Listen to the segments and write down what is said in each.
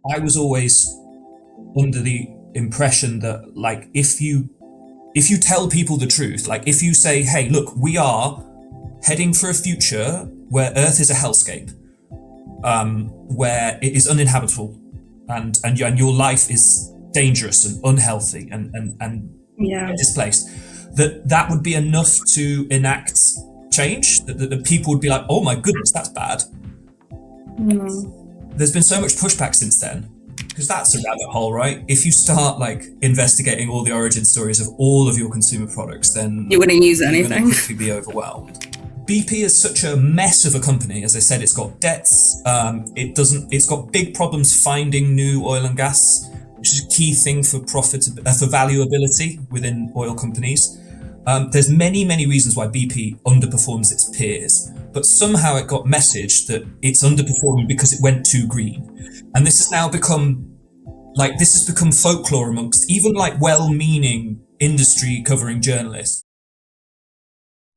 I was always under the impression that, like, if you tell people the truth, like if you say, hey, look, we are heading for a future where Earth is a hellscape, where it is uninhabitable, and your life is dangerous and unhealthy and displaced, that would be enough to enact change. That people would be like, oh my goodness, that's bad. There's been so much pushback since then, because that's a rabbit hole, right? If you start like investigating all the origin stories of all of your consumer products, then you wouldn't use anything. You're going to quickly be overwhelmed. BP is such a mess of a company. As I said, it's got debts. It's got big problems finding new oil and gas, which is a key thing for for valuability within oil companies. There's many reasons why BP underperforms its peers, but somehow it got messaged that it's underperforming because it went too green. And this has now become folklore amongst even like well-meaning industry covering journalists.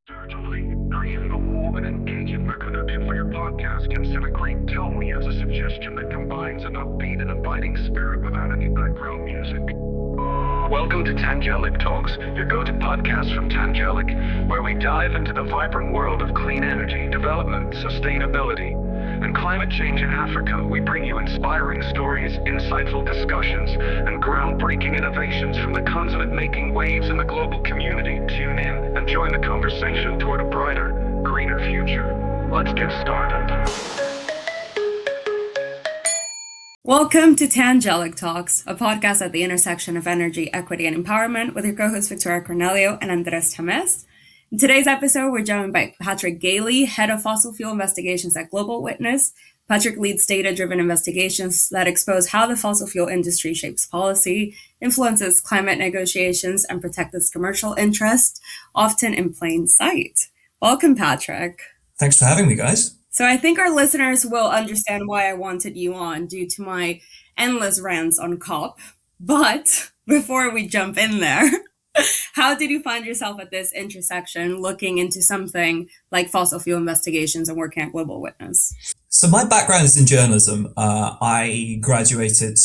Creating a warm and engaging narrative for your podcast. Consider Great Tell Me as a suggestion that combines an upbeat and inviting spirit without any background music. Welcome to Tangelic Talks, your go-to podcast from Tangelic, where we dive into the vibrant world of clean energy, development, sustainability, and climate change in Africa. We bring you inspiring stories, insightful discussions, and groundbreaking innovations from the continent making waves in the global community. Tune in and join the conversation toward a brighter, greener future. Let's get started. Welcome to Tangelic Talks, a podcast at the intersection of energy, equity, and empowerment with your co-hosts Victoria Cornelio and Andres Tamez. In today's episode, we're joined by Patrick Galey, head of fossil fuel investigations at Global Witness. Patrick leads data-driven investigations that expose how the fossil fuel industry shapes policy, influences climate negotiations, and protects its commercial interests, often in plain sight. Welcome, Patrick. Thanks for having me, guys. So I think our listeners will understand why I wanted you on due to my endless rants on COP. But before we jump in there, how did you find yourself at this intersection looking into something like fossil fuel investigations and working at Global Witness? So my background is in journalism. I graduated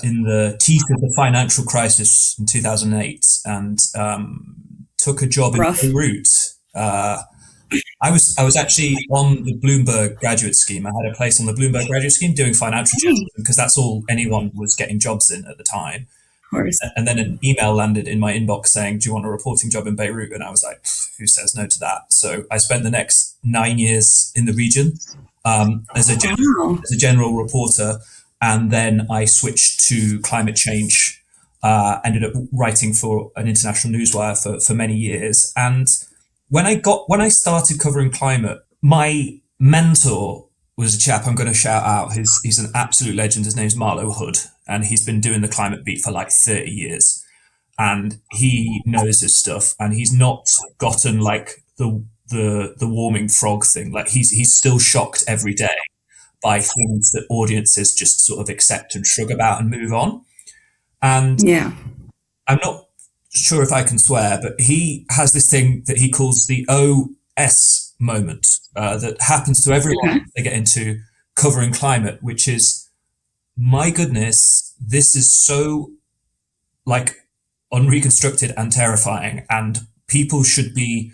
in the teeth of the financial crisis in 2008 and took a job in Beirut. I was actually on the Bloomberg graduate scheme. I had a place on the Bloomberg graduate scheme doing financial journalism because that's all anyone was getting jobs in at the time. Of course. And then an email landed in my inbox saying, do you want a reporting job in Beirut? And I was like, who says no to that? So I spent the next 9 years in the region as a general reporter. And then I switched to climate change, ended up writing for an international newswire for many years. And when I started covering climate, my mentor was a chap I'm going to shout out. He's an absolute legend. His name's Marlo Hood, and he's been doing the climate beat for like 30 years. And he knows his stuff, and he's not gotten like the warming frog thing. Like he's still shocked every day by things that audiences just sort of accept and shrug about and move on. And I'm not sure if I can swear, but he has this thing that he calls the OS moment that happens to everyone they get into covering climate, which is, my goodness, this is so like unreconstructed and terrifying, and people should be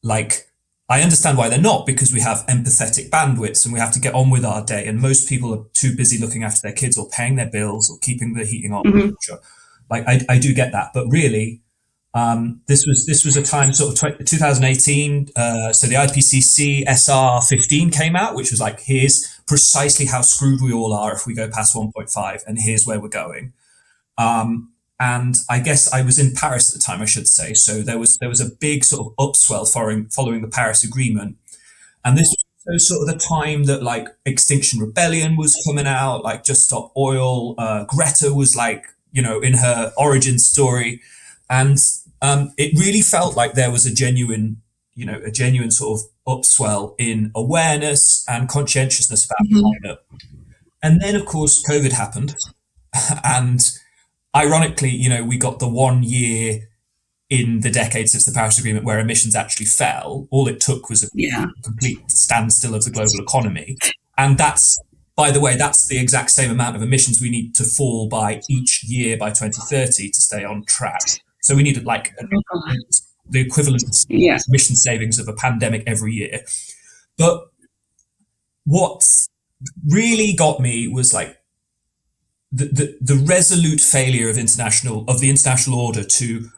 like, I understand why they're not, because we have empathetic bandwidths and we have to get on with our day, and most people are too busy looking after their kids or paying their bills or keeping the heating on. Like I do get that, but really, this was a time sort of 2018. So the IPCC S04E09 came out, which was like, here's precisely how screwed we all are if we go past 1.5, and here's where we're going. And I guess I was in Paris at the time, I should say. So there was a big sort of upswell following the Paris Agreement, and this was sort of the time that like Extinction Rebellion was coming out, like Just Stop Oil. Greta was like, you know, in her origin story. And it really felt like there was a genuine sort of upswell in awareness and conscientiousness about climate. And then, of course, COVID happened. And ironically, you know, we got the 1 year in the decade since the Paris Agreement where emissions actually fell. All it took was a complete standstill of the global economy. And that's by the way, that's the exact same amount of emissions we need to fall by each year by 2030 to stay on track. So we needed like the equivalent of emission savings of a pandemic every year. But what really got me was like the resolute failure of the international order to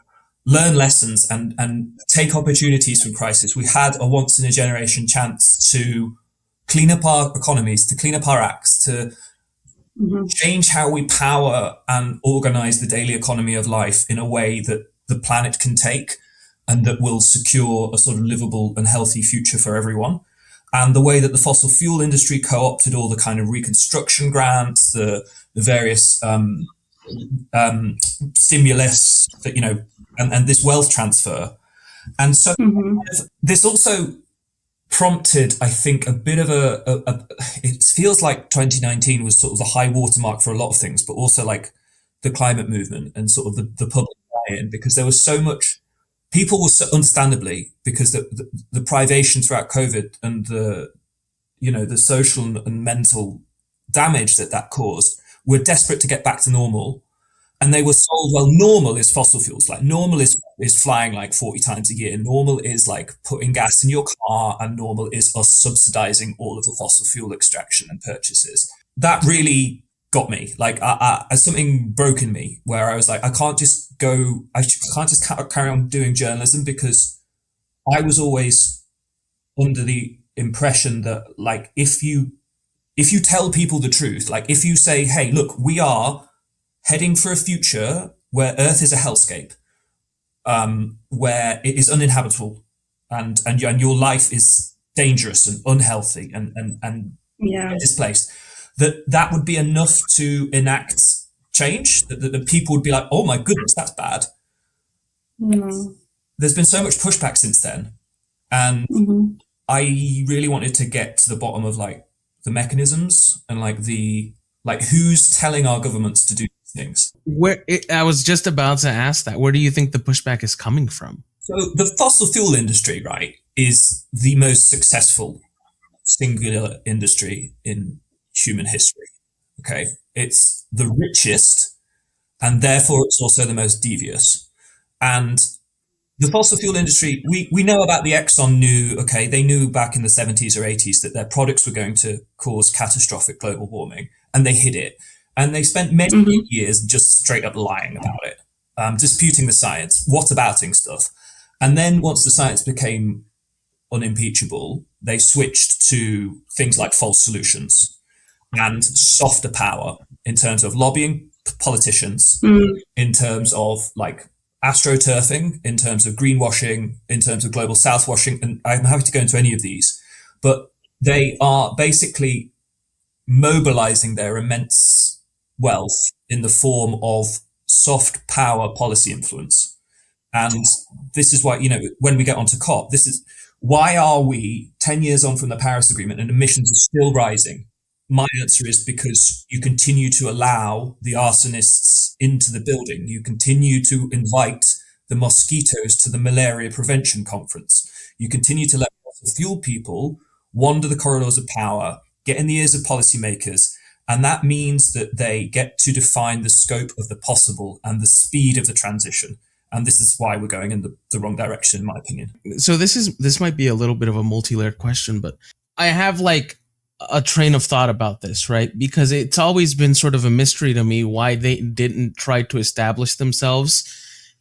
learn lessons and take opportunities from crisis. We had a once in a generation chance to clean up our economies, to clean up our acts, to change how we power and organize the daily economy of life in a way that the planet can take and that will secure a sort of livable and healthy future for everyone. And the way that the fossil fuel industry co-opted all the kind of reconstruction grants, the various stimulus that, you know, and this wealth transfer. And so this also prompted, I think, a bit of it feels like 2019 was sort of the high watermark for a lot of things, but also like the climate movement and sort of the public buy-in, because there was so much, people were so, understandably, because the privation throughout COVID and the social and mental damage that caused, were desperate to get back to normal. And they were sold, well, normal is fossil fuels. Like normal is flying like 40 times a year. Normal is like putting gas in your car, and normal is us subsidizing all of the fossil fuel extraction and purchases. That really got me. Like something broke in me where I was like, I can't just carry on doing journalism, because I was always under the impression that like, if you tell people the truth, like if you say, hey, look, we are heading for a future where Earth is a hellscape, where it is uninhabitable, and your life is dangerous and unhealthy and displaced, that would be enough to enact change. That people would be like, oh my goodness, that's bad. There's been so much pushback since then, and I really wanted to get to the bottom of like the mechanisms and like who's telling our governments to do things. I was just about to ask that. Where do you think the pushback is coming from? So the fossil fuel industry, right, is the most successful singular industry in human history. Okay, it's the richest, and therefore it's also the most devious. And the fossil fuel industry, we know about the Exxon they knew back in the 70s or 80s that their products were going to cause catastrophic global warming, and they hid it. And they spent many years just straight up lying about it, disputing the science, whatabouting stuff. And then once the science became unimpeachable, they switched to things like false solutions and softer power in terms of lobbying politicians, in terms of like astroturfing, in terms of greenwashing, in terms of global south washing. And I'm happy to go into any of these, but they are basically mobilizing their immense wealth in the form of soft power policy influence. And this is why, when we get onto COP, this is why are we 10 years on from the Paris Agreement and emissions are still rising? My answer is because you continue to allow the arsonists into the building. You continue to invite the mosquitoes to the malaria prevention conference. You continue to let fossil fuel people wander the corridors of power, get in the ears of policymakers, and that means that they get to define the scope of the possible and the speed of the transition. And this is why we're going in the wrong direction, in my opinion. So this might be a little bit of a multi-layered question, but I have like a train of thought about this, right? Because it's always been sort of a mystery to me why they didn't try to establish themselves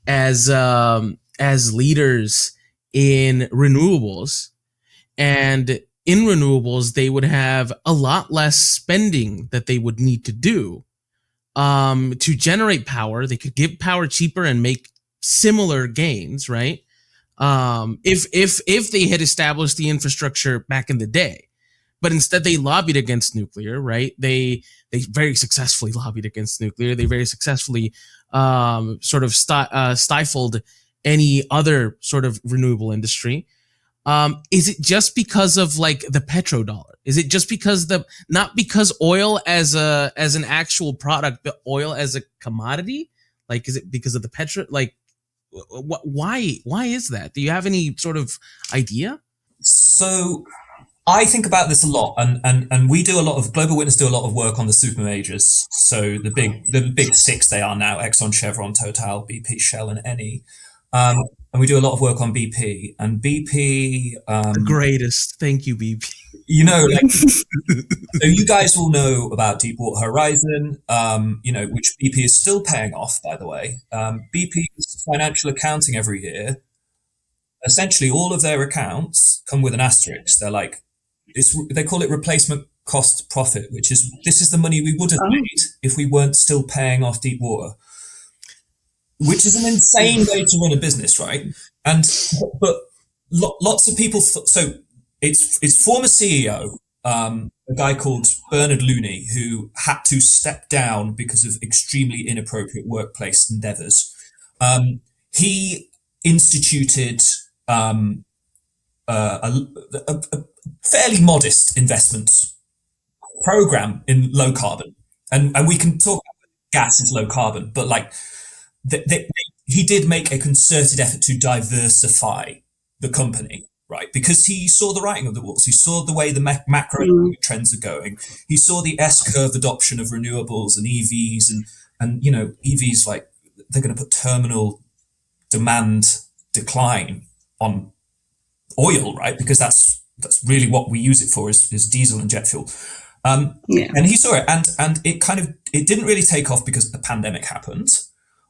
as leaders in renewables. And in renewables, they would have a lot less spending that they would need to do to generate power. They could give power cheaper and make similar gains, right? If they had established the infrastructure back in the day. But instead they lobbied against nuclear, right? They very successfully lobbied against nuclear. They very successfully sort of stifled any other sort of renewable industry. Is it just because of like the petrodollar? Is it just because not because oil as an actual product, but oil as a commodity? Like, is it because of the petro? Like, why is that? Do you have any sort of idea? So I think about this a lot, and we do a lot of Global Witness do a lot of work on the super majors. So the big six they are now: Exxon, Chevron, Total, BP, Shell, and Eni. And we do a lot of work on BP. And BP, The greatest. Thank you, BP. like, so you guys will know about Deepwater Horizon, which BP is still paying off, by the way. BP's financial accounting every year, essentially all of their accounts come with an asterisk. They're like, they call it replacement cost profit, which is this is the money we would have made if we weren't still paying off Deepwater, which is an insane way to run a business, right? But lots of people. So it's former CEO, a guy called Bernard Looney, who had to step down because of extremely inappropriate workplace endeavors. He instituted a fairly modest investment program in low carbon, and we can talk about gas is low carbon, but like he did make a concerted effort to diversify the company, right? Because he saw the writing of the walls. He saw the way the macroeconomic trends are going. He saw the S-curve adoption of renewables and EVs, and EVs, like, they're going to put terminal demand decline on oil, right? Because that's really what we use it for is diesel and jet fuel. And he saw it, and it didn't really take off because the pandemic happened.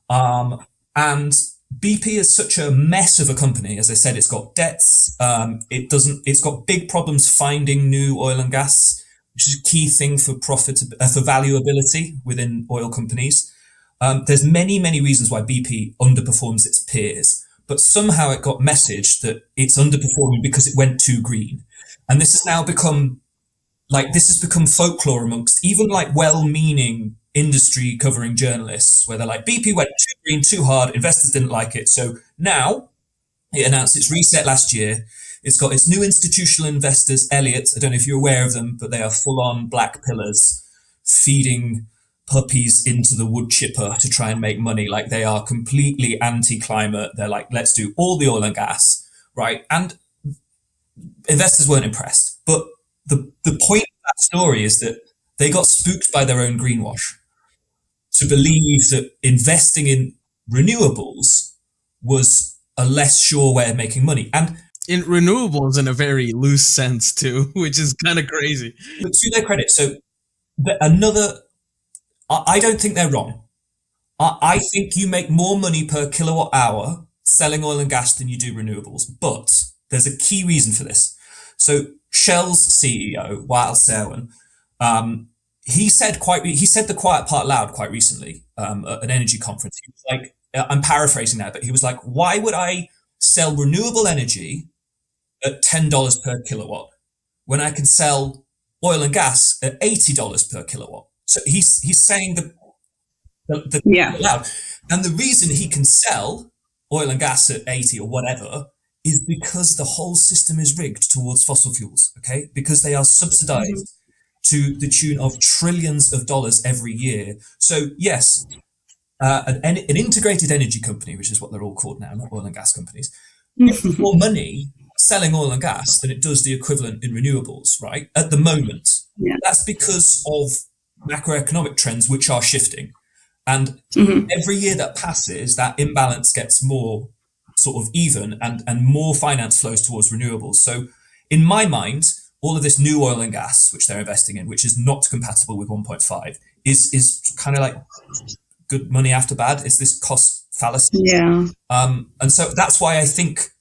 And BP is such a mess of a company. As I said, it's got debts. It's got big problems finding new oil and gas, which is a key thing for for valuability within oil companies. There's many, many reasons why BP underperforms its peers, but somehow it got messaged that it's underperforming because it went too green. And this has now become folklore amongst even like well-meaning industry covering journalists, where they're like, BP went too green, too hard, investors didn't like it. So now it announced its reset last year. It's got its new institutional investors, Elliott. I don't know if you're aware of them, but they are full-on black pillars feeding puppies into the wood chipper to try and make money. Like, they are completely anti-climate. They're like, let's do all the oil and gas, right? And investors weren't impressed. But the point of that story is that they got spooked by their own greenwash to believe that investing in renewables was a less sure way of making money. And in renewables in a very loose sense too, which is kind of crazy. But to their credit, I don't think they're wrong. I think you make more money per kilowatt hour selling oil and gas than you do renewables. But there's a key reason for this. So Shell's CEO, Wael Sawan, he said the quiet part loud quite recently at an energy conference. He was like, I'm paraphrasing now, but he was like, why would I sell renewable energy at $10 per kilowatt when I can sell oil and gas at $80 per kilowatt? So he's saying the loud. And the reason he can sell oil and gas at 80 or whatever is because the whole system is rigged towards fossil fuels, okay? Because they are subsidized to the tune of trillions of dollars every year. So yes, an integrated energy company, which is what they're all called now, not oil and gas companies, makes more money selling oil and gas than it does the equivalent in renewables, right? At the moment. Yeah. That's because of macroeconomic trends which are shifting. And every year that passes, that imbalance gets more sort of even, and more finance flows towards renewables. So in my mind, all of this new oil and gas, which they're investing in, which is not compatible with 1.5, is kind of like good money after bad. Is this cost fallacy? Yeah. And so that's why I think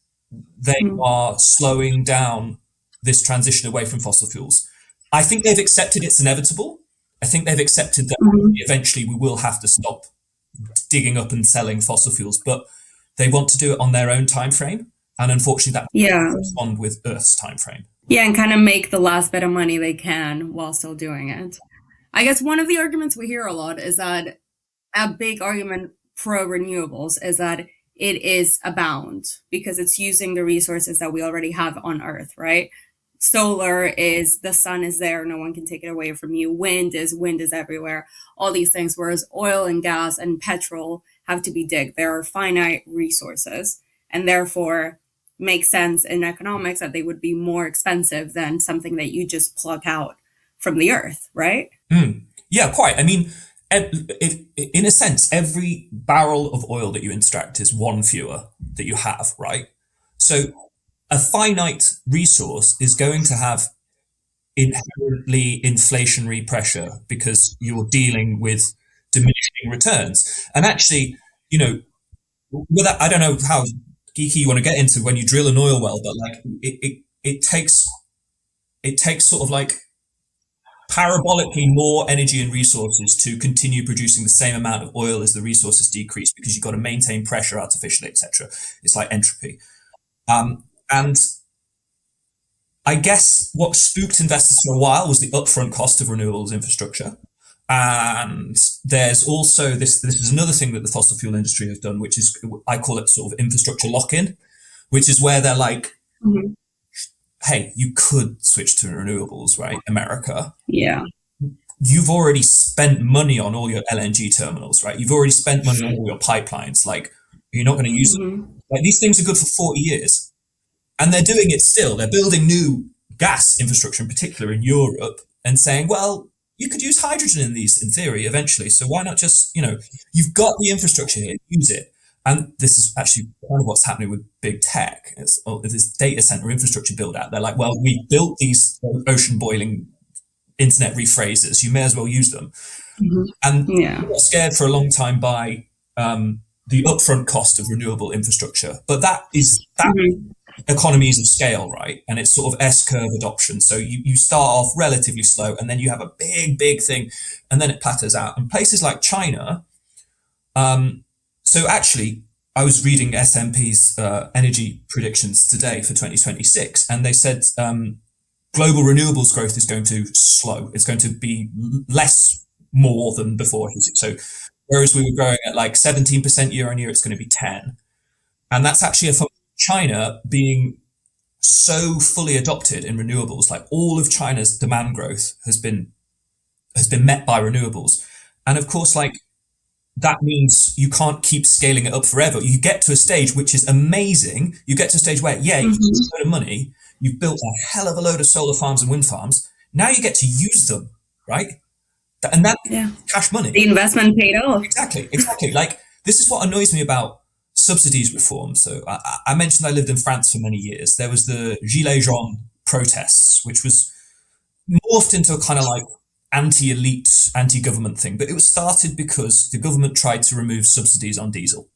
they are slowing down this transition away from fossil fuels. I think they've accepted it's inevitable. I think they've accepted that eventually we will have to stop digging up and selling fossil fuels, but they want to do it on their own time frame. And unfortunately, that doesn't respond with Earth's time frame. Yeah, and kind of make the last bit of money they can while still doing it. I guess one of the arguments we hear a lot is that a big argument pro renewables is that it is abound because it's using the resources that we already have on Earth, right? Solar is, the sun is there, no one can take it away from you. Wind is everywhere, all these things. Whereas oil and gas and petrol have to be digged. There are finite resources. And therefore, make sense in economics, that they would be more expensive than something that you just plug out from the earth, right? Yeah, quite. I mean, in a sense, every barrel of oil that you extract is one fewer that you have, right? So a finite resource is going to have inherently inflationary pressure because you're dealing with diminishing returns. And actually, I don't know how geeky you want to get into when you drill an oil well, but like it takes sort of like parabolically more energy and resources to continue producing the same amount of oil as the resources decrease, because you've got to maintain pressure artificially, etc. It's like entropy. And I guess what spooked investors for a while was the upfront cost of renewables infrastructure. And there's also this is another thing that the fossil fuel industry has done, which is, I call it sort of infrastructure lock-in, which is where they're like, hey, you could switch to renewables, right? America. Yeah. You've already spent money on all your LNG terminals, right? You've already spent money on all your pipelines. Like, you're not going to use them. Like, these things are good for 40 years. And they're doing it still. They're building new gas infrastructure, in particular in Europe, and saying, well, you could use hydrogen in these, in theory, eventually. So why not just, you've got the infrastructure here, use it. And this is actually kind of what's happening with big tech. It's this data center infrastructure build out. They're like, well, we built these ocean boiling internet rephrasers. You may as well use them. And we got scared for a long time by the upfront cost of renewable infrastructure. But that economies of scale, right? And it's sort of S-curve adoption. So you start off relatively slow, and then you have a big thing, and then it plateaus out. And places like China, so actually, I was reading S&P's energy predictions today for 2026, and they said global renewables growth is going to slow. It's going to be more than before. So whereas we were growing at like 17% year on year, it's going to be 10. And that's actually a function of China being so fully adopted in renewables. Like, all of China's demand growth has been met by renewables. And of course, like, that means you can't keep scaling it up forever. You get to a stage which is amazing. You get to a stage where, you've got a load of money, you've built a hell of a load of solar farms and wind farms. Now you get to use them, right? And that cash money. The investment paid off. Exactly. Like, this is what annoys me about subsidies reform. So I mentioned I lived in France for many years. There was the Gilets jaunes protests, which was morphed into a kind of like anti-elite, anti-government thing. But it was started because the government tried to remove subsidies on diesel.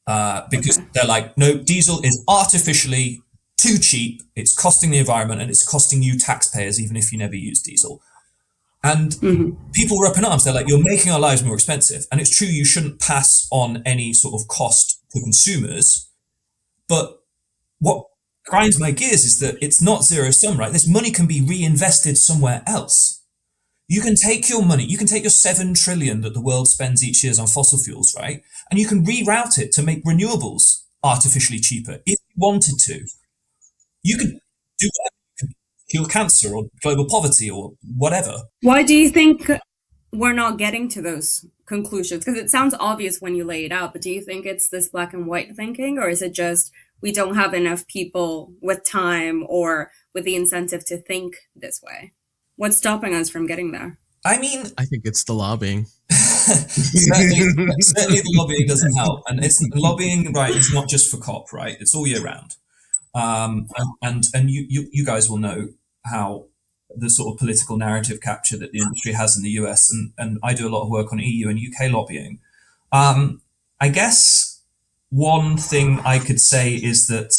Because they're like, no, diesel is artificially too cheap. It's costing the environment, and it's costing you taxpayers, even if you never use diesel. And people were up in arms. They're like, you're making our lives more expensive. And it's true, you shouldn't pass on any sort of cost to consumers. But what grinds my gears is that it's not zero sum, right? This money can be reinvested somewhere else. You can take your money, you can take your 7 trillion that the world spends each year on fossil fuels, right? And you can reroute it to make renewables artificially cheaper if you wanted to. You could do whatever. You could cure cancer or global poverty or whatever. Why do you think we're not getting to those conclusions? Because it sounds obvious when you lay it out, but do you think it's this black and white thinking, or is it just we don't have enough people with time or with the incentive to think this way? What's stopping us from getting there? I mean, I think it's the lobbying. certainly the lobbying doesn't help. And it's lobbying, right? It's not just for COP, right? It's all year round. And you guys will know how the sort of political narrative capture that the industry has in the US, and I do a lot of work on EU and UK lobbying. I guess one thing I could say is that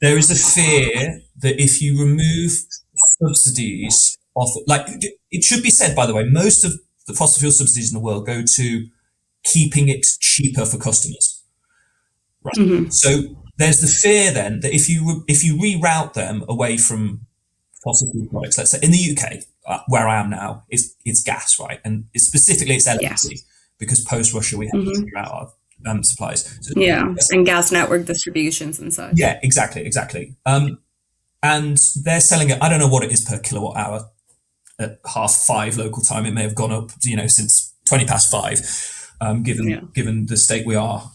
there is a fear that if you remove subsidies off, like, it should be said, by the way, most of the fossil fuel subsidies in the world go to keeping it cheaper for customers. Right. So there's the fear then that if you reroute them away from fossil fuel products, let's say in the UK, where I am now, it's gas, right? And specifically it's LNG, because post-Russia we have to figure out our supplies. So, and gas network distributions and such. Yeah, exactly. And they're selling it, I don't know what it is per kilowatt hour at 5:30 local time. It may have gone up, since 5:20, given the state we are.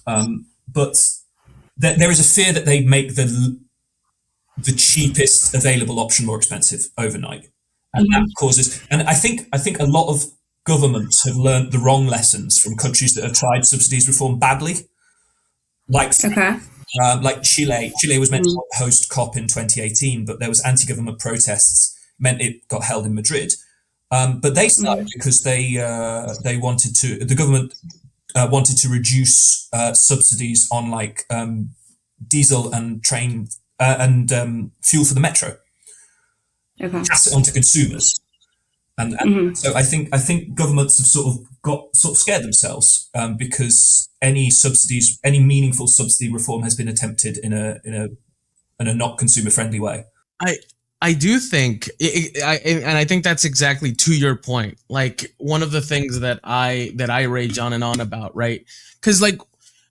But there is a fear that they make the cheapest available option more expensive overnight, and that causes. And I think a lot of governments have learned the wrong lessons from countries that have tried subsidies reform badly, like Chile. Chile was meant to host COP in 2018, but there was anti-government protests, meant it got held in Madrid. But they started because they wanted to. The government wanted to reduce subsidies on like diesel and train and fuel for the metro, pass it on to consumers, and so I think governments have sort of scared themselves because any meaningful subsidy reform has been attempted in a not consumer friendly way. I do think, and I think that's exactly to your point. Like one of the things that I rage on and on about, right? Because like,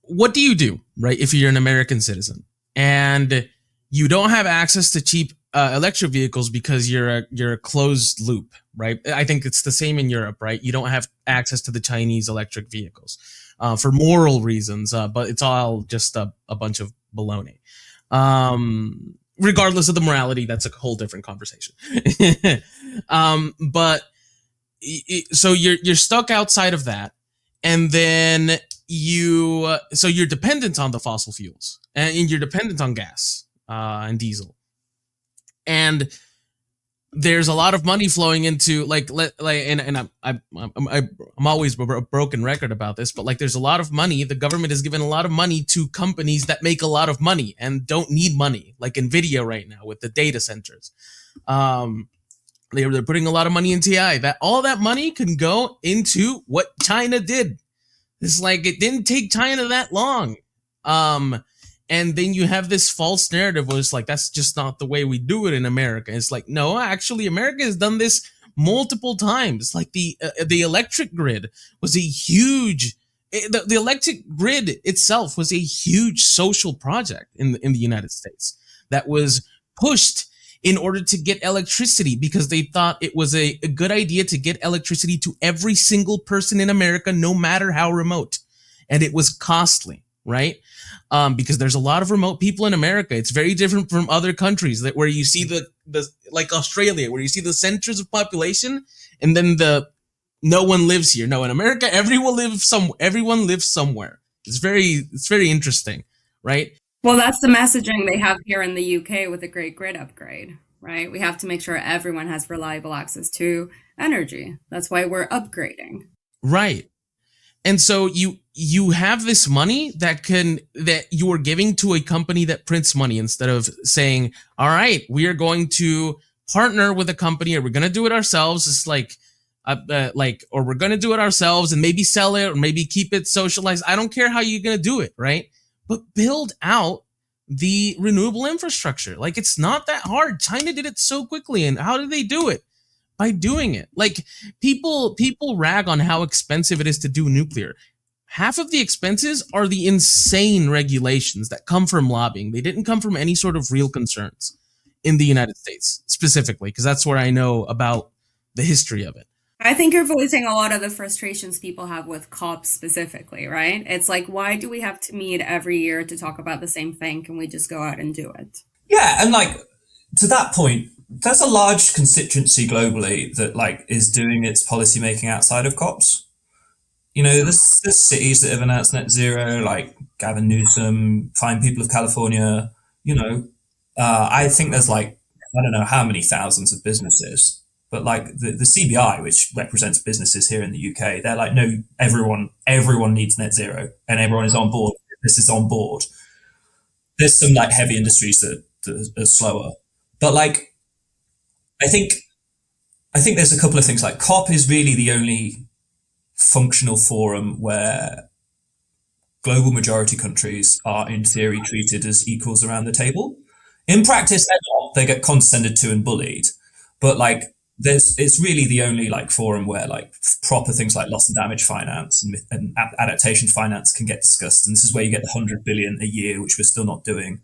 what do you do, right? If you're an American citizen and you don't have access to cheap electric vehicles because you're a closed loop, right? I think it's the same in Europe, right? You don't have access to the Chinese electric vehicles for moral reasons, but it's all just a bunch of baloney. Regardless of the morality, that's a whole different conversation. But so you're stuck outside of that, and then you're dependent on the fossil fuels, and you're dependent on gas and diesel, and there's a lot of money flowing into and I'm always a broken record about this, but like there's a lot of money. The government has given a lot of money to companies that make a lot of money and don't need money, like Nvidia right now with the data centers. They're putting a lot of money into AI. That all that money can go into what China did. It's like it didn't take China that long. And then you have this false narrative where it's like, that's just not the way we do it in America. It's like, no, actually, America has done this multiple times. Like the electric grid was a huge, the electric grid itself was a huge social project in the United States that was pushed in order to get electricity because they thought it was a good idea to get electricity to every single person in America, no matter how remote. And it was costly, right? Because there's a lot of remote people in America. It's very different from other countries where you see the like Australia, where you see the centers of population and then no one lives here. No, in America, everyone lives somewhere. It's very interesting, right? Well, that's the messaging they have here in the UK with the Great Grid Upgrade, right? We have to make sure everyone has reliable access to energy. That's why we're upgrading. Right. And so you have this money that you are giving to a company that prints money instead of saying, all right, we are going to partner with a company or we're going to do it ourselves. It's or we're going to do it ourselves and maybe sell it or maybe keep it socialized. I don't care how you're going to do it, right? But build out the renewable infrastructure. Like it's not that hard. China did it so quickly. And how did they do it? By doing it. Like people rag on how expensive it is to do nuclear. Half of the expenses are the insane regulations that come from lobbying. They didn't come from any sort of real concerns in the United States specifically, because that's where I know about the history of it. I think you're voicing a lot of the frustrations people have with COP specifically, right? It's like, why do we have to meet every year to talk about the same thing? Can we just go out and do it? Yeah, and like to that point, there's a large constituency globally that like is doing its policy making outside of COPs. You know, there's cities that have announced net zero, like Gavin Newsom, fine people of California. You know, I think there's like, I don't know how many thousands of businesses, but like the CBI, which represents businesses here in the UK, they're like, no, everyone needs net zero and everyone is on board. This is on board. There's some like heavy industries that are slower, but like, I think there's a couple of things. Like COP is really the only functional forum where global majority countries are in theory treated as equals around the table. In practice, they're not. They get condescended to and bullied. But like it's really the only like forum where like proper things like loss and damage finance and adaptation finance can get discussed. And this is where you get the 100 billion a year, which we're still not doing.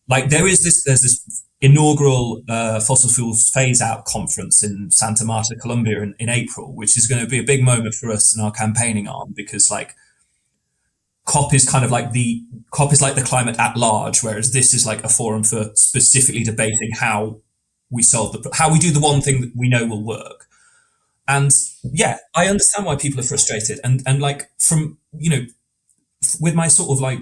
Like there's this inaugural fossil fuels phase out conference in Santa Marta, Colombia in April, which is going to be a big moment for us in our campaigning arm, because like COP is like the climate at large, whereas this is like a forum for specifically debating how we how we do the one thing that we know will work. And yeah, I understand why people are frustrated. And like from, with my sort of like,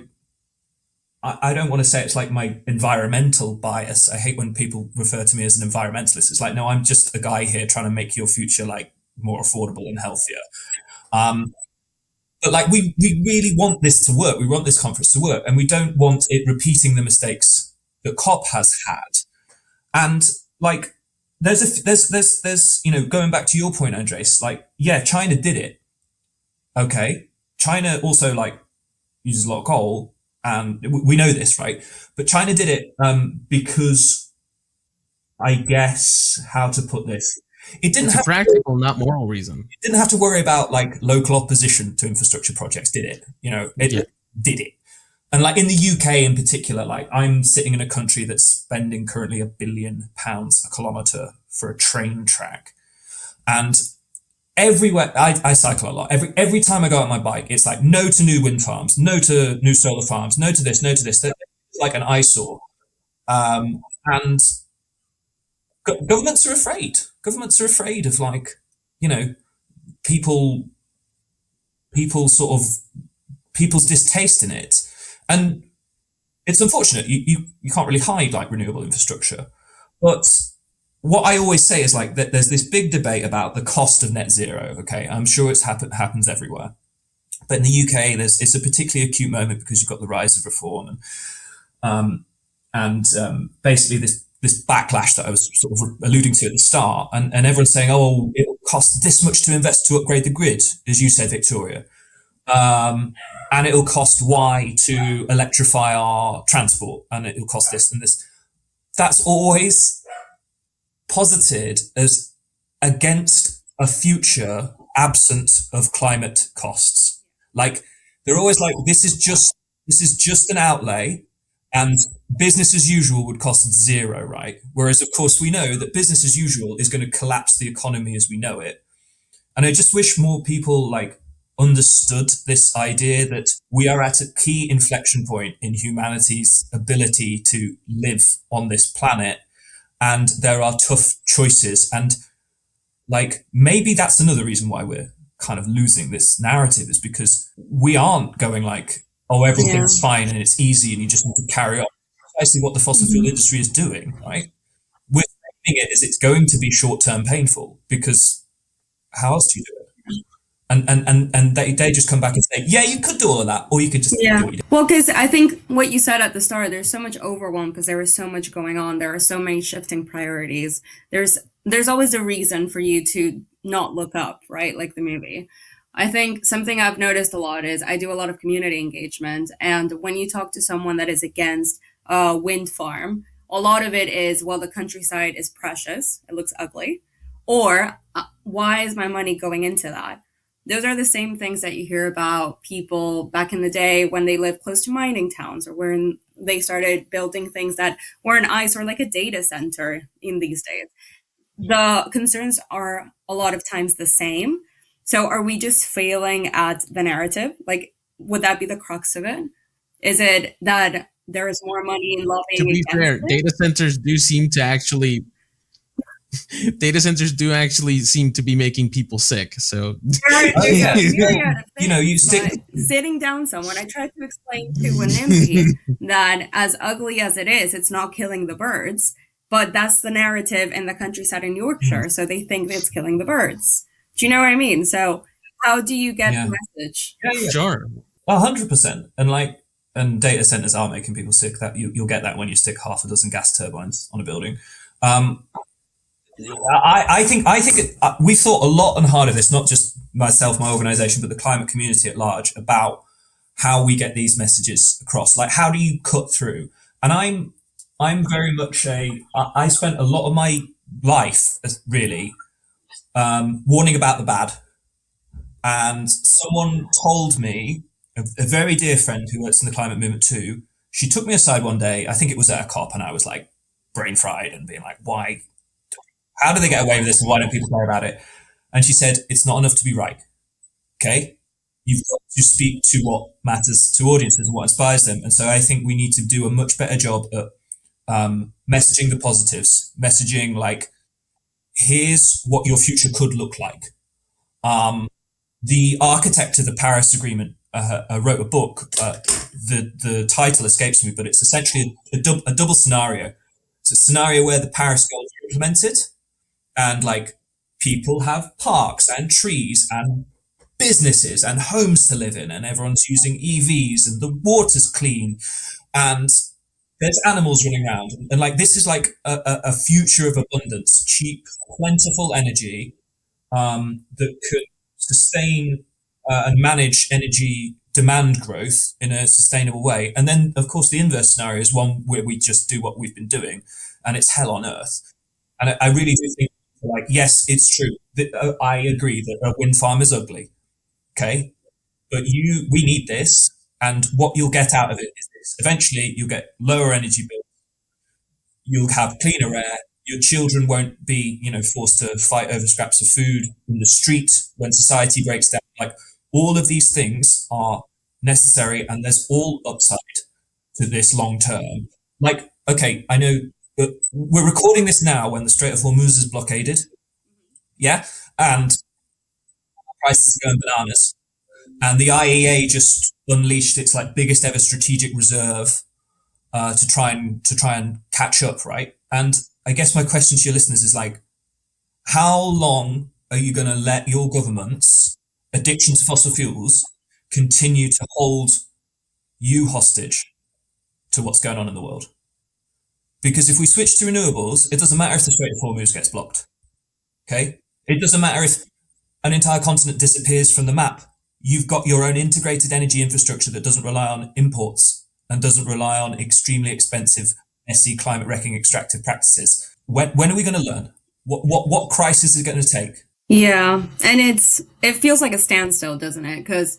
I don't want to say it's like my environmental bias. I hate when people refer to me as an environmentalist. It's like, no, I'm just a guy here trying to make your future like more affordable and healthier. But like, we really want this to work. We want this conference to work, and we don't want it repeating the mistakes that COP has had. And like, there's going back to your point, Andres, like, yeah, China did it. Okay. China also like uses a lot of coal, and we know this, right? But China did it because, I guess, how to put this, it didn't have practical, not moral reason. It didn't have to worry about like local opposition to infrastructure projects, did it? It did it. And like in the UK in particular, like I'm sitting in a country that's spending currently £1 billion a kilometre for a train track. And everywhere, I cycle a lot. Every time I go on my bike, it's like no to new wind farms, no to new solar farms, no to this, no to this. It's like an eyesore. And governments are afraid. Governments are afraid of like, people's distaste in it. And it's unfortunate. You can't really hide like renewable infrastructure. But what I always say is like that there's this big debate about the cost of net zero. Okay, I'm sure it's happens everywhere. But in the UK, it's a particularly acute moment because you've got the rise of reform and basically this backlash that I was sort of alluding to at the start, and everyone's saying, oh, it'll cost this much to invest to upgrade the grid, as you said, Victoria. And it'll cost Y to electrify our transport, and it'll cost this and this. That's always posited as against a future absent of climate costs. Like they're always like, this is just an outlay, and business as usual would cost zero, right? Whereas of course we know that business as usual is going to collapse the economy as we know it. And I just wish more people like understood this idea that we are at a key inflection point in humanity's ability to live on this planet, and there are tough choices. And like maybe that's another reason why we're kind of losing this narrative, is because we aren't going like, oh, everything's fine and it's easy and you just need to carry on. Precisely what the fossil fuel industry is doing, right? We're framing it as it's going to be short-term painful, because how else do you do it? And they just come back and say, yeah, you could do all of that, or you could just do what you do. Well, because I think what you said at the start, there's so much overwhelm because there is so much going on. There are so many shifting priorities. There's always a reason for you to not look up, right? Like the movie. I think something I've noticed a lot is I do a lot of community engagement. And when you talk to someone that is against a wind farm, a lot of it is, well, the countryside is precious. It looks ugly. Or why is my money going into that? Those are the same things that you hear about people back in the day when they lived close to mining towns, or when they started building things that were an eyesore, like a data center in these days. The concerns are a lot of times the same. So are we just failing at the narrative? Like, would that be the crux of it? Is it that there is more money in lobbying? To be fair, data centers do actually seem to be making people sick. So sitting down someone, I tried to explain to Winimpi that as ugly as it is, it's not killing the birds, but that's the narrative in the countryside in Yorkshire. So they think it's killing the birds. Do you know what I mean? So how do you get the message? Yeah. Sure. 100%. And data centers are making people sick. That you'll get that when you stick half a dozen gas turbines on a building. I think we thought a lot and hard of this, not just myself, my organization, but the climate community at large, about how we get these messages across. Like, how do you cut through? And I'm very much I spent a lot of my life really warning about the bad. And someone told me, a very dear friend who works in the climate movement too, she took me aside one day, I think it was at a COP, and I was like brain fried and being like, why? How do they get away with this, and why don't people care about it? And she said, it's not enough to be right. Okay? you've got to speak to what matters to audiences and what inspires them. And so I think we need to do a much better job at messaging the positives, messaging like, here's what your future could look like. The architect of the Paris Agreement wrote a book. The title escapes me, but it's essentially a double scenario. It's a scenario where the Paris goals are implemented, and like people have parks and trees and businesses and homes to live in, and everyone's using EVs, and the water's clean, and there's animals running around, and like this is like a future of abundance, cheap, plentiful energy that could sustain and manage energy demand growth in a sustainable way. And then, of course, the inverse scenario is one where we just do what we've been doing, and it's hell on earth. And I really do think, like, yes, it's true. I agree that a wind farm is ugly, okay? But we need this, and what you'll get out of it is this. Eventually, you'll get lower energy bills. You'll have cleaner air. Your children won't be, forced to fight over scraps of food in the street when society breaks down. Like, all of these things are necessary, and there's all upside to this long term. Like, okay, I know we're recording this now when the Strait of Hormuz is blockaded. Yeah. And prices are going bananas. And the IEA just unleashed its like biggest ever strategic reserve to try and catch up, right? And I guess my question to your listeners is like, how long are you going to let your government's addiction to fossil fuels continue to hold you hostage to what's going on in the world? Because if we switch to renewables, it doesn't matter if the Strait of Hormuz gets blocked. Okay? It doesn't matter if an entire continent disappears from the map. You've got your own integrated energy infrastructure that doesn't rely on imports and doesn't rely on extremely expensive, messy, climate-wrecking extractive practices. When are we going to learn? What crisis is it going to take? Yeah, and it feels like a standstill, doesn't it? Because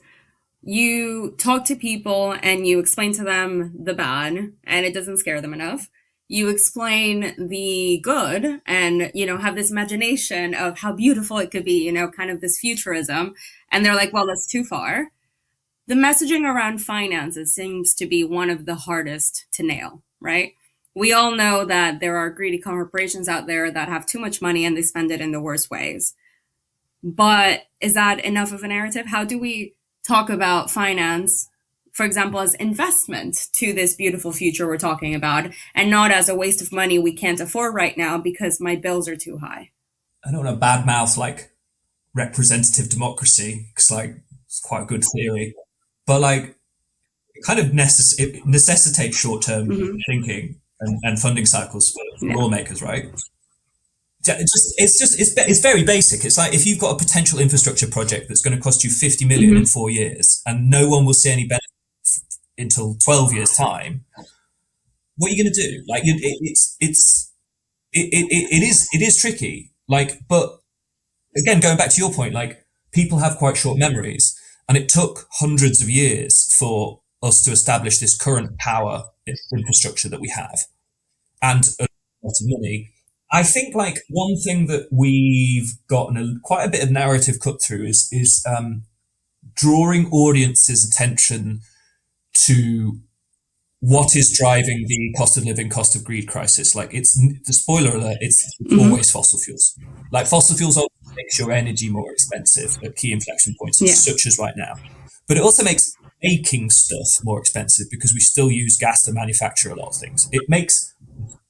you talk to people and you explain to them the bad, and it doesn't scare them enough. You explain the good and, have this imagination of how beautiful it could be, kind of this futurism. And they're like, well, that's too far. The messaging around finances seems to be one of the hardest to nail, right? We all know that there are greedy corporations out there that have too much money and they spend it in the worst ways. But is that enough of a narrative? How do we talk about finance, for example, as investment to this beautiful future we're talking about, and not as a waste of money we can't afford right now because my bills are too high? I don't want to badmouth like representative democracy, because like it's quite a good theory, but like it kind of necessitates short-term thinking and funding cycles for lawmakers, right? It's very basic. It's like if you've got a potential infrastructure project that's going to cost you 50 million in 4 years, and no one will see any benefit until 12 years time, what are you going to do? Like it is tricky. Like, but again, going back to your point, like people have quite short memories, and it took hundreds of years for us to establish this current power infrastructure that we have, and a lot of money. I think like one thing that we've gotten quite a bit of narrative cut through is drawing audiences' attention to what is driving the cost of living, cost of greed crisis. Like it's the spoiler alert, it's always fossil fuels. Like fossil fuels makes your energy more expensive at key inflection points, such as right now. But it also makes making stuff more expensive because we still use gas to manufacture a lot of things. It makes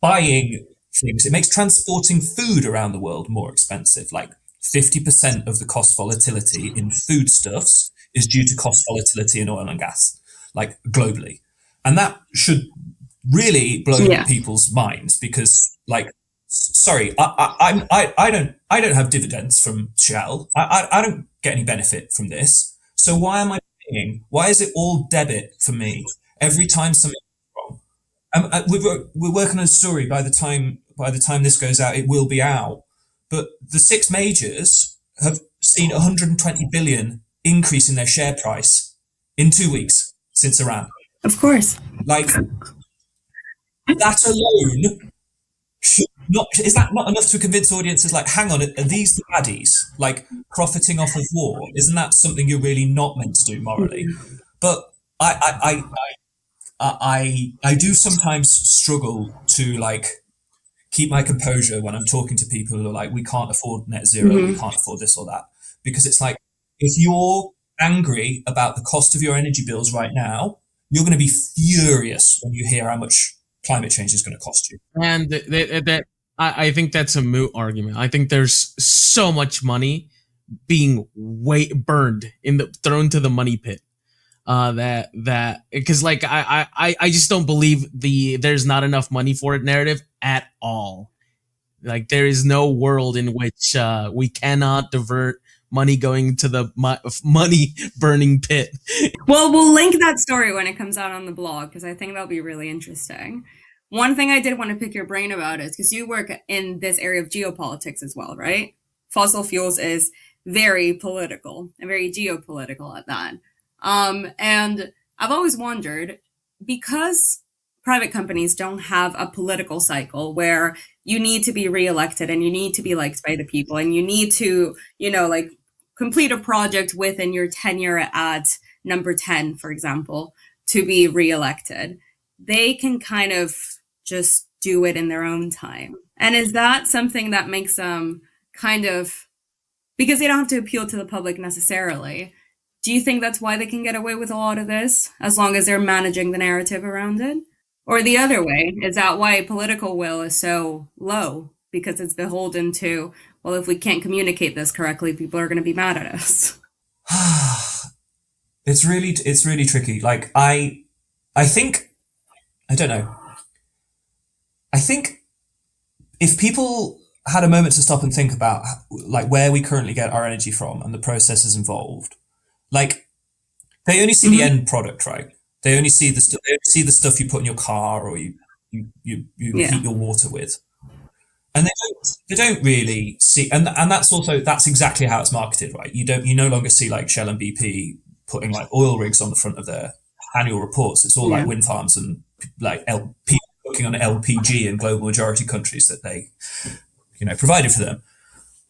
buying things, it makes transporting food around the world more expensive. Like 50% of the cost volatility in foodstuffs is due to cost volatility in oil and gas, like globally. And that should really blow people's minds because, like, sorry, I don't have dividends from Shell. I don't get any benefit from this. So why am I paying? Why is it all debit for me every time something goes wrong? We're working on a story. By the time this goes out, it will be out. But the six majors have seen 120 billion increase in their share price in 2 weeks since Iran. Of course. Like, that alone should not is that not enough to convince audiences? Like, hang on, are these the baddies? Like profiting off of war? Isn't that something you're really not meant to do morally? But I do sometimes struggle to like keep my composure when I'm talking to people who are like, we can't afford net zero, we can't afford this or that, because it's like, if you're angry about the cost of your energy bills right now, you're going to be furious when you hear how much climate change is going to cost you. And I think that's a moot argument. I think there's so much money being burned thrown to the money pit. That because like I just don't believe there's not enough money for it narrative at all. Like there is no world in which we cannot divert money going to the money burning pit. Well, we'll link that story when it comes out on the blog, because I think that'll be really interesting. One thing I did want to pick your brain about is because you work in this area of geopolitics as well, right? Fossil fuels is very political and very geopolitical at that. And I've always wondered, because private companies don't have a political cycle where you need to be reelected and you need to be liked by the people and you need to, like complete a project within your tenure at number 10, for example, to be reelected. They can kind of just do it in their own time. And is that something that makes them kind of, because they don't have to appeal to the public necessarily, do you think that's why they can get away with a lot of this, as long as they're managing the narrative around it? Or the other way, is that why political will is so low? Because it's beholden to, well, if we can't communicate this correctly, people are going to be mad at us. It's really tricky. Like I think, I don't know. I think if people had a moment to stop and think about like where we currently get our energy from and the processes involved, like they only see the end product, right? They only see the stuff you put in your car or you heat your water with, and they don't really see. And that's exactly how it's marketed, right? You no longer see like Shell and BP putting like oil rigs on the front of their annual reports. It's all like wind farms and like people working on LPG in global majority countries that they provided for them.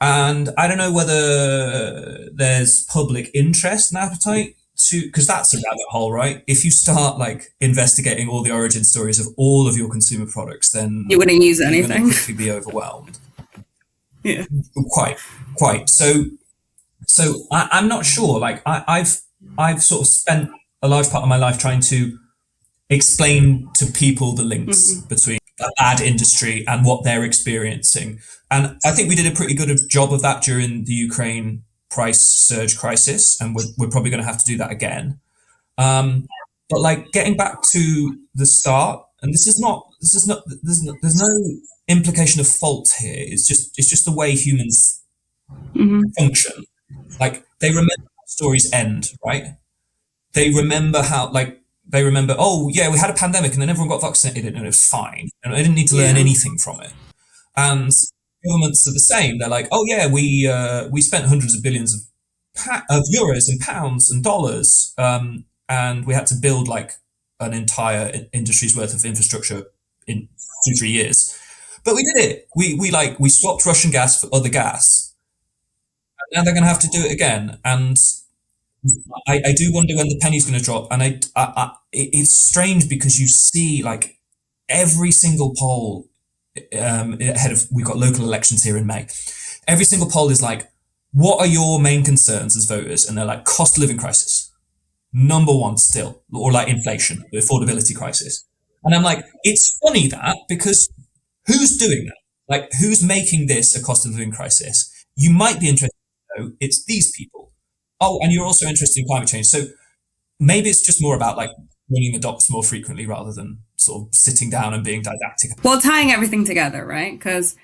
And I don't know whether there's public interest and appetite to, because that's a rabbit hole, right? If you start like investigating all the origin stories of all of your consumer products, then you wouldn't use anything. You're going to quickly be overwhelmed. Yeah, quite. So I'm not sure. Like I've sort of spent a large part of my life trying to explain to people the links between the ad industry and what they're experiencing. And I think we did a pretty good job of that during the Ukraine price surge crisis, and we're probably going to have to do that again. But like getting back to the start, and there's no implication of fault here. It's just the way humans function. Like they remember how stories end, right? They remember oh yeah, we had a pandemic and then everyone got vaccinated and it was fine, and I didn't need to learn anything from it. And governments are the same. They're like, oh yeah, we spent hundreds of billions of euros and pounds and dollars, and we had to build like an entire industry's worth of infrastructure in 2-3 years. But we did it. We swapped Russian gas for other gas. And now they're going to have to do it again. And I do wonder when the penny's going to drop. And it's strange because you see like every single poll we've got local elections here in May. Every single poll is like, what are your main concerns as voters? And they're like, cost of living crisis, number one still, or like inflation, the affordability crisis. And I'm like, it's funny that, because who's doing that? Like, who's making this a cost of living crisis? You might be interested to know it's these people. Oh, and you're also interested in climate change. So maybe it's just more about like running the dots more frequently rather than sort of sitting down and being didactic. Well, tying everything together, right? Because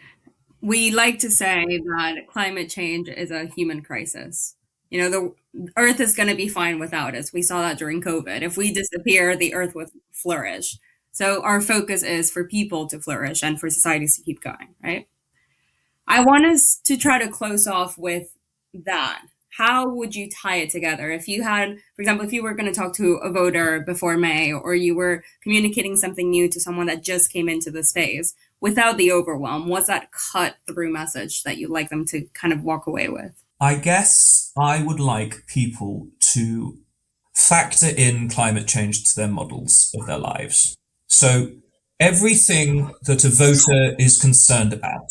we like to say that climate change is a human crisis. The Earth is going to be fine without us. We saw that during COVID. If we disappear, the Earth would flourish. So our focus is for people to flourish and for societies to keep going, right? I want us to try to close off with that. How would you tie it together? If you had, for example, if you were going to talk to a voter before May, or you were communicating something new to someone that just came into the space, without the overwhelm? What's that cut through message that you'd like them to kind of walk away with? I guess I would like people to factor in climate change to their models of their lives. So everything that a voter is concerned about,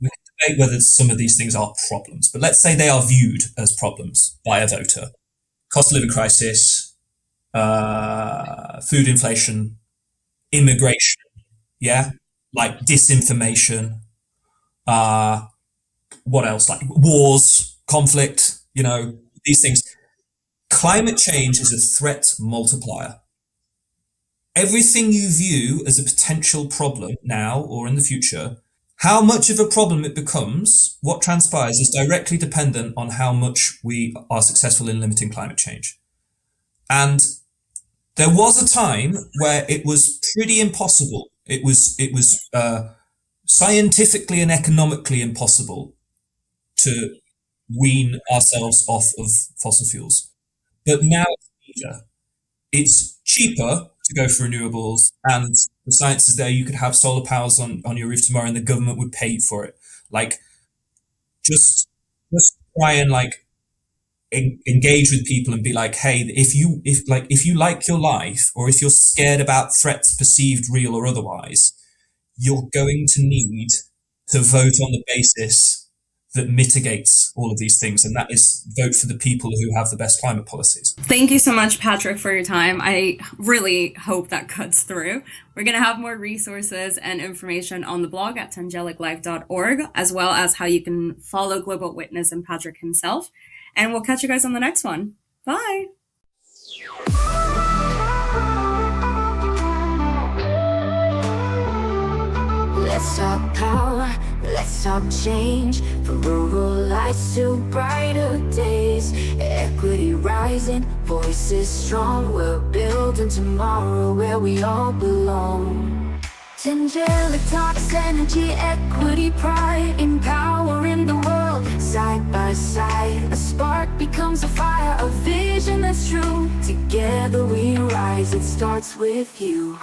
we can debate whether some of these things are problems, but let's say they are viewed as problems by a voter. Cost of living crisis, food inflation, immigration, yeah, like disinformation, what else? Like wars, conflict, these things. Climate change is a threat multiplier. Everything you view as a potential problem now or in the future, how much of a problem it becomes, what transpires, is directly dependent on how much we are successful in limiting climate change. And there was a time where it was pretty impossible. It was scientifically and economically impossible to wean ourselves off of fossil fuels. But now it's cheaper to go for renewables, and the science is there. You could have solar powers on your roof tomorrow and the government would pay for it. Like, just try and engage with people and be like, hey, if you like your life, or if you're scared about threats perceived real or otherwise, you're going to need to vote on the basis that mitigates all of these things, and that is vote for the people who have the best climate policies. Thank you so much, Patrick, for your time. I really hope that cuts through. We're going to have more resources and information on the blog at tangeliclife.org, as well as how you can follow Global Witness and Patrick himself. And we'll catch you guys on the next one. Bye. Let's talk power, let's talk change. From rural lights to brighter days. Equity rising, voices strong. We're building tomorrow where we all belong. Tangelic Talks, energy, equity, pride. Empowering the world, side by side. A spark becomes a fire, a vision that's true. Together we rise, it starts with you.